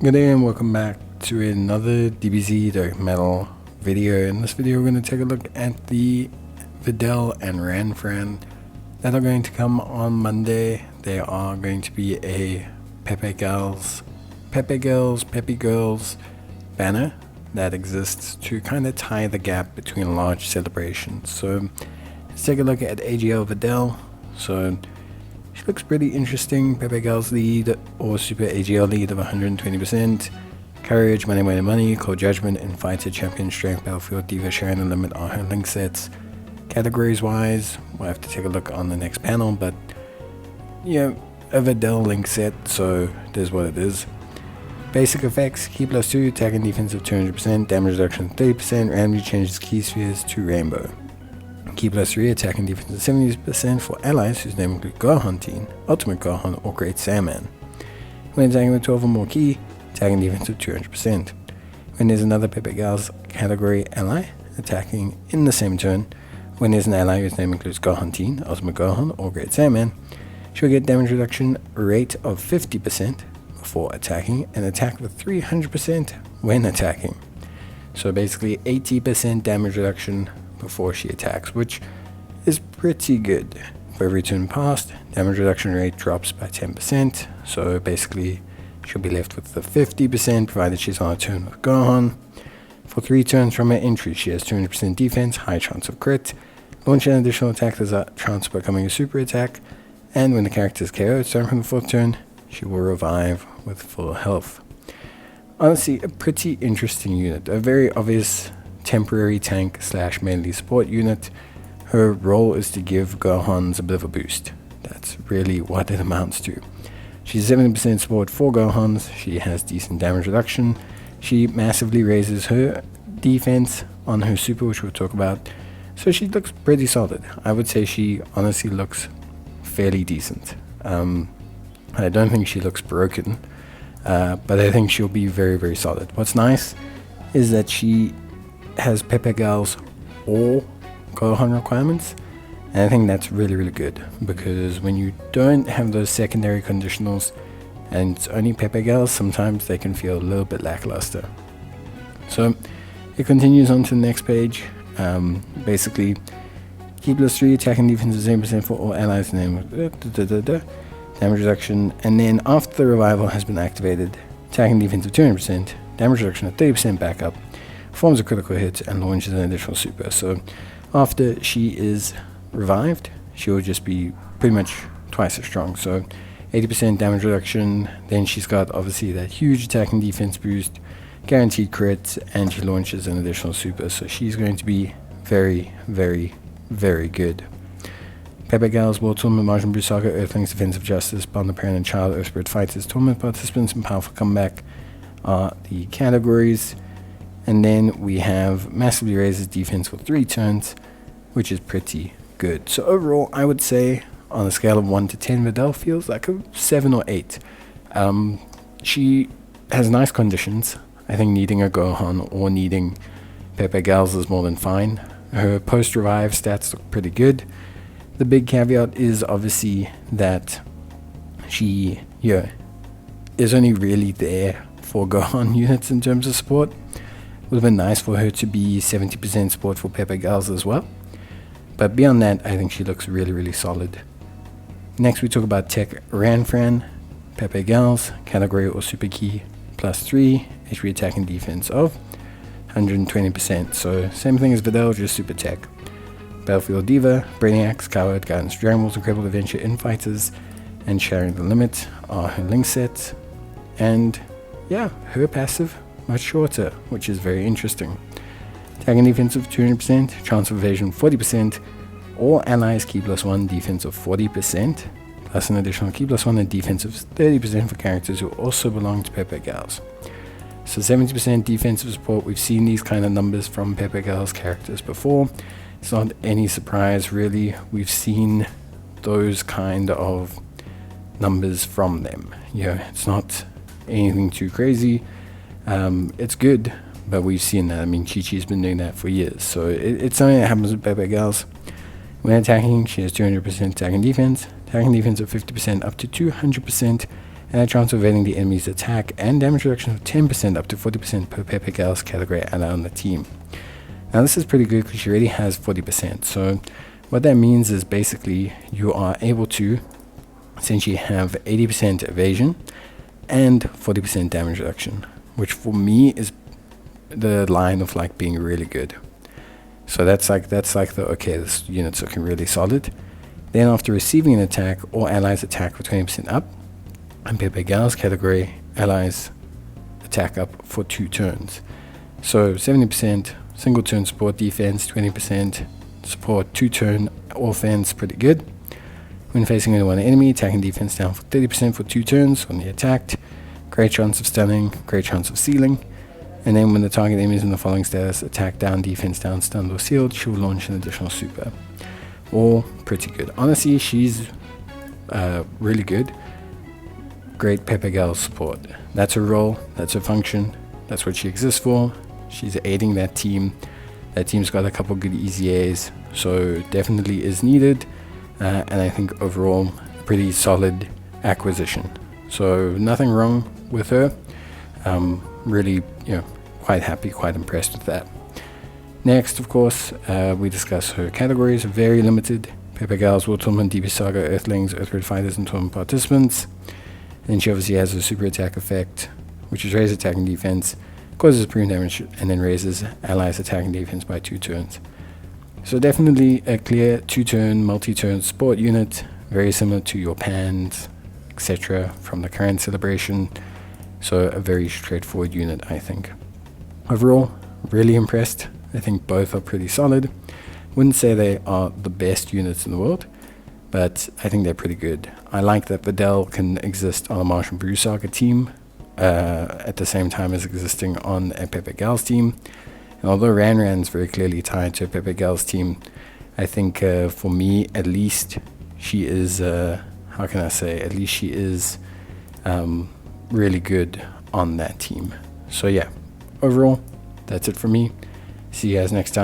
Good day and welcome back to another DBZ Dark Metal video. In this video we're going to take a look at the Videl and Ranfan that are going to come on Monday. They are going to be a Pepe Girls banner that exists to kind of tie the gap between large celebrations. So let's take a look at Agl Videl. So she looks pretty interesting. Pepe Girls lead or Super AGL lead of 120%. Courage, money, Cold Judgment, and Fighter, Champion, Strength, Battlefield, Diva, Sharing the Limit are her link sets. Categories wise, we'll have to take a look on the next panel, but yeah, a Videl link set, so it is what it is. Basic effects: key +2, attack and defense of 200%, damage reduction 30%, randomly changes key spheres to rainbow. Key +3, attack and defense of 70% for allies whose name include Gohan Teen, Ultimate Gohan, or Great Saiyaman. When attacking with 12 or more key, attack and defense of 200%. When there's another Pepe Girls category ally attacking in the same turn, when there's an ally whose name includes Gohan Teen, Ultimate Gohan, or Great Saiyaman, she'll get damage reduction rate of 50% before attacking and attack with 300% when attacking. So basically 80% damage reduction before she attacks, which is pretty good. For every turn passed, damage reduction rate drops by 10%, so basically she'll be left with the 50% provided she's on a turn with Gohan. For 3 turns from her entry, she has 200% defense, high chance of crit. Launch an additional attack, there's a chance of becoming a super attack, and when the character is KO'd starting from the 4th turn, she will revive with full health. Honestly, a pretty interesting unit, a very obvious temporary tank / melee support unit. Her role is to give Gohan's a bit of a boost. That's really what it amounts to. She's 70% support for Gohan's, she has decent damage reduction, she massively raises her defense on her super, which we'll talk about, so she looks pretty solid. I would say she honestly looks fairly decent. I don't think she looks broken, but I think she'll be very, very solid. What's nice is that she has Pepe Girls or Gohan requirements, and I think that's really, really good, because when you don't have those secondary conditionals and it's only Pepe Girls, sometimes they can feel a little bit lackluster. So it continues on to the next page. Basically, key +3, attack and defense of 0% for all allies, name damage reduction, and then after the revival has been activated, attack and defense of 200%, damage reduction of 30% backup, performs a critical hit, and launches an additional super. So after she is revived, she will just be pretty much twice as strong. So 80% damage reduction, then she's got obviously that huge attack and defense boost, guaranteed crits, and she launches an additional super. So she's going to be very, very, very good. Pepe Girls World Tournament, Majin Buu Saga, Earthlings, Defense of Justice, Bond the Parent and Child, Earth Spirit Fighters, Tournament Participants, and Powerful Comeback are the categories. And then we have massively raises defense for 3 turns, which is pretty good. So overall, I would say on a scale of 1 to 10, Videl feels like a 7 or 8. She has nice conditions. I think needing a Gohan or needing Pepe Girls is more than fine. Her post-revive stats look pretty good. The big caveat is obviously that she is only really there for Gohan units in terms of support. Would have been nice for her to be 70% support for Pepe Girls as well. But beyond that, I think she looks really, really solid. Next we talk about Teq Ranfan, Pepe Girls, category or super key +3, HP attack and defense of 120%. So same thing as Videl, just super tech. Battlefield Diva, Brainiacs, Coward, Guidance, Dragon Balls, Incredible Adventure, Infighters, and Sharing the Limit are her link sets. And yeah, her passive much shorter, which is very interesting. Attack and defense of 200%, chance of evasion 40%, all allies key +1, defense of 40%, plus an additional key +1 and defense of 30% for characters who also belong to Pepe Girls. So 70% defensive support, we've seen these kind of numbers from Pepe Girls characters before. It's not any surprise really, we've seen those kind of numbers from them. It's not anything too crazy. It's good, but we've seen that. I mean, Chi-Chi's been doing that for years, so it's something that happens with Pepe Girls. When attacking, she has 200% attack and defense of 50% up to 200%, and a chance of evading the enemy's attack, and damage reduction of 10% up to 40% per Pepe Gal's category ally on the team. Now this is pretty good because she already has 40%, so what that means is basically you are able to essentially have 80% evasion and 40% damage reduction, which for me is the line of like being really good. So that's like the okay, this unit's looking really solid. Then after receiving an attack, all allies attack for 20% up, and Pepe Gal's category allies attack up for 2 turns. So 70% single turn support defense, 20% support 2 turn offense, pretty good. When facing only one enemy, attacking defense down for 30% for 2 turns when they attacked. Great chance of stunning, great chance of sealing. And then when the target enemy is in the following status, attack down, defense down, stunned or sealed, she will launch an additional super. All pretty good. Honestly, she's really good. Great Pepe Gal support. That's her role, that's her function, that's what she exists for. She's aiding that team. That team's got a couple good EZAs, so definitely is needed. And I think overall, a pretty solid acquisition. So nothing wrong with her. Really, quite happy, quite impressed with that. Next, of course, we discuss her categories. Very limited. Pepe Gal's War Tournament, DB Saga, Earthlings, Earthred Fighters, and Tournament Participants. Then she obviously has a super attack effect, which is raise attack and defense, causes premium damage, and then raises allies attack and defense by 2 turns. So definitely a clear 2-turn, multi-turn support unit, very similar to your Pans, etc. from the current celebration. So a very straightforward unit, I think. Overall, really impressed. I think both are pretty solid. Wouldn't say they are the best units in the world, but I think they're pretty good. I like that Videl can exist on a Martian Brew Saga team at the same time as existing on a Pepe Gal's team. And although Ranran is very clearly tied to a Pepe Gal's team, I think for me at least she is, how can I say, at least she is really good on that team. So yeah, overall, that's it for me. See you guys next time.